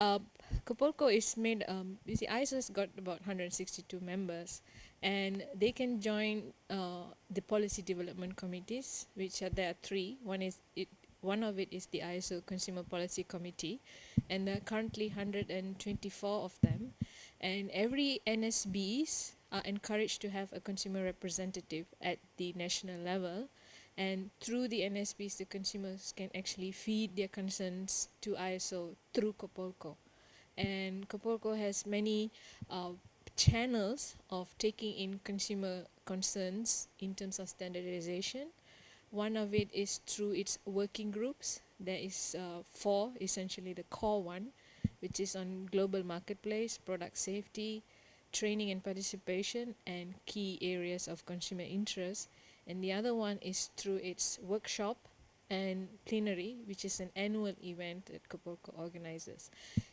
Uh, COPOLCO is made, you see, ISO has got about 162 members, and they can join the policy development committees, which are, there are three. One of it is the ISO Consumer Policy Committee, and there are currently 124 of them. And every NSBs are encouraged to have a consumer representative at the national level, and through the NSPs, the consumers can actually feed their concerns to ISO through COPOLCO. And COPOLCO has many uh, channels of taking in consumer concerns in terms of standardization. One of it is through its working groups. There is four, essentially the core one, which is on global marketplace, product safety, training and participation, and key areas of consumer interest. And the other one is through its workshop and plenary, which is an annual event that COPOLCO organizes.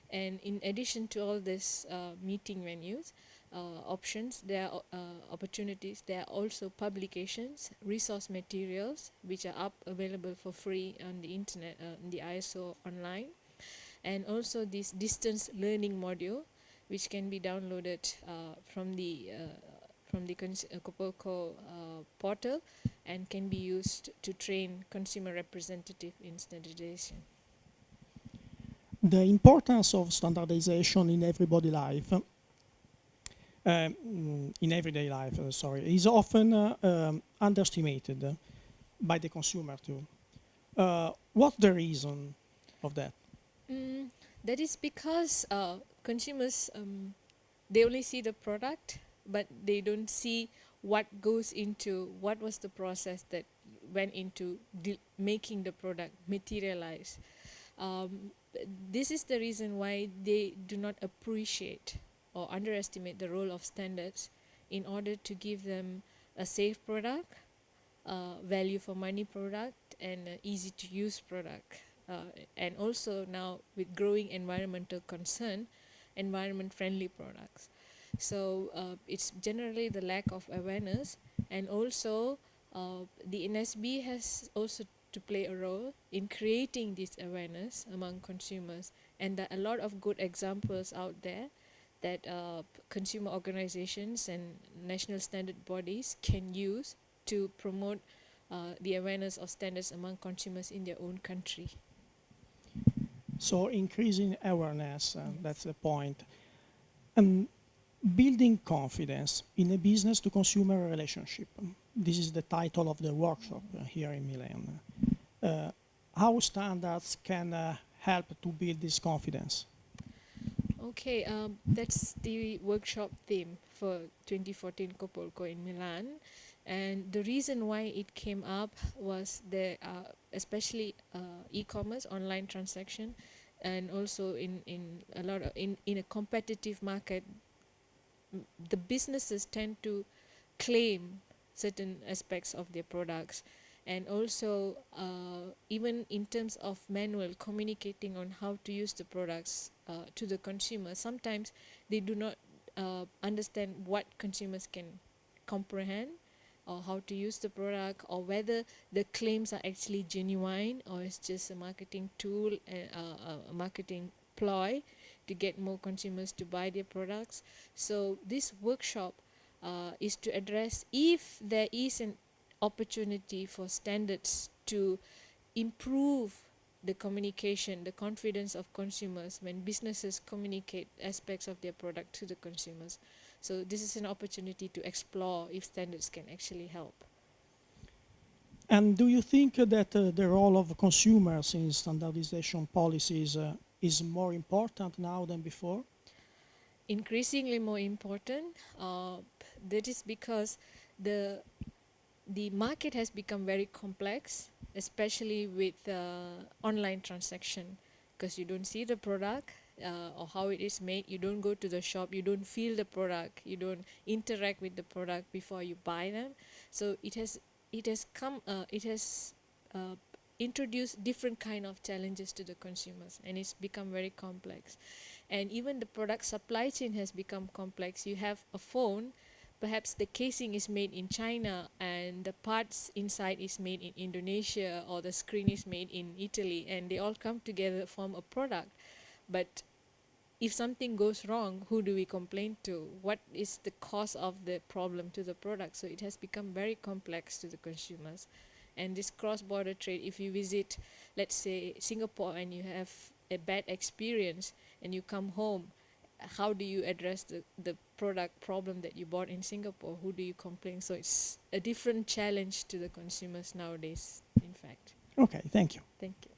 And in addition to all these meeting venues, options, there are opportunities, there are also publications, resource materials, which are up available for free on the internet, in the ISO online, and also this distance learning module, which can be downloaded from the COPOLCO portal, and can be used to train consumer representative in standardization. The importance of standardization in everybody life, in everyday life, is often underestimated by the consumer too. What's the reason of that? That is because consumers, they only see the product, but they don't see what goes into, what was the process that went into making the product materialize. Um, this is the reason why they do not appreciate or underestimate the role of standards in order to give them a safe product, value for money product, and easy to use product. And also now with growing environmental concern, environment friendly products. So it's generally the lack of awareness, and also the NSB has also to play a role in creating this awareness among consumers, and there are a lot of good examples out there that consumer organizations and national standard bodies can use to promote the awareness of standards among consumers in their own country. So increasing awareness, Yes. that's the point. And building confidence in a business to consumer relationship. This is the title of the workshop here in Milan. How standards can help to build this confidence? Okay, that's the workshop theme for 2014 COPOLCO in Milan. And the reason why it came up was there, especially e-commerce, online transaction, and also in a lot of in a competitive market, the businesses tend to claim certain aspects of their products, and also even in terms of manual communicating on how to use the products to the consumer, sometimes they do not understand what consumers can comprehend, or how to use the product, or whether the claims are actually genuine or it's just a marketing tool and a marketing ploy to get more consumers to buy their products. So this workshop is to address if there is an opportunity for standards to improve the communication, the confidence of consumers when businesses communicate aspects of their product to the consumers. So this is an opportunity to explore if standards can actually help. And do you think that the role of consumers in standardization policies is more important now than before? Increasingly more important. That is because the the market has become very complex, especially with online transaction, because you don't see the product or how it is made. You don't go to the shop. You don't feel the product. You don't interact with the product before you buy them. So it has uh, introduced different kind of challenges to the consumers, and it's become very complex. And even the product supply chain has become complex. You have a phone, perhaps the casing is made in China and the parts inside is made in Indonesia, or the screen is made in Italy, and they all come together form a product. But if something goes wrong, who do we complain to? What is the cause of the problem to the product? So it has become very complex to the consumers. And this cross-border trade, if you visit, let's say, Singapore, and you have a bad experience and you come home, how do you address the product problem that you bought in Singapore? Who do you complain? So it's a different challenge to the consumers nowadays, in fact. Okay, thank you. Thank you.